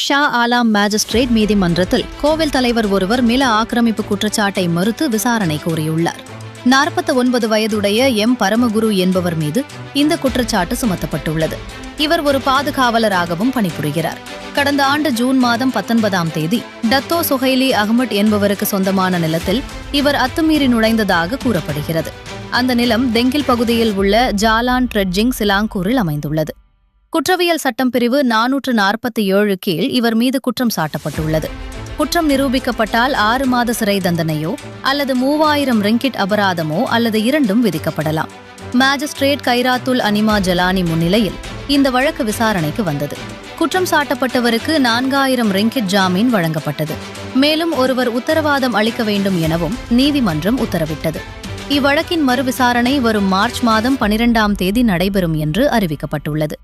Shah ஆலாம் magistrate நீதிமன்றத்தில் கோவில் தலைவர் ஒருவர் நில ஆக்கிரமிப்பு குற்றச்சாட்டை மறுத்து விசாரணை கோரியுள்ளார். 49 வயதுடைய பரமகுரு என்பவர் மீது இந்த குற்றச்சாட்டு சுமத்தப்பட்டுள்ளது. இவர் ஒரு பாதுகாவலராகவும் பணிபுரிகிறார். கடந்த ஆண்டு ஜூன் மாதம் 19ஆம் தேதி டத்தோ சுஹைலி அகமட் என்பவருக்கு சொந்தமான நிலத்தில் இவர் அத்துமீறி நுழைந்ததாக கூறப்படுகிறது. அந்த நிலம் தெங்கில் பகுதியில் உள்ள ஜாலான் ட்ரெட்ஜிங் சிலாங்கூரில் அமைந்துள்ளது. குற்றவியல் சட்டம் பிரிவு 447 கீழ் இவர் மீது குற்றம் சாட்டப்பட்டுள்ளது. குற்றம் நிரூபிக்கப்பட்டால் 6 மாத சிறை தண்டனையோ அல்லது 3000 ரிங்கிட் அபராதமோ அல்லது இரண்டும் விதிக்கப்படலாம். மேஜிஸ்ட்ரேட் கைராத்துல் அனிமா ஜலானி முன்னிலையில் இந்த வழக்கு விசாரணைக்கு வந்தது. குற்றம் சாட்டப்பட்டவருக்கு 4000 ரிங்கிட் ஜாமீன் வழங்கப்பட்டது. மேலும் ஒருவர் உத்தரவாதம் அளிக்க வேண்டும் எனவும் நீதிமன்றம் உத்தரவிட்டது. இவ்வழக்கின் மறு விசாரணை வரும் மார்ச் மாதம் 12ஆம் தேதி நடைபெறும் என்று அறிவிக்கப்பட்டுள்ளது.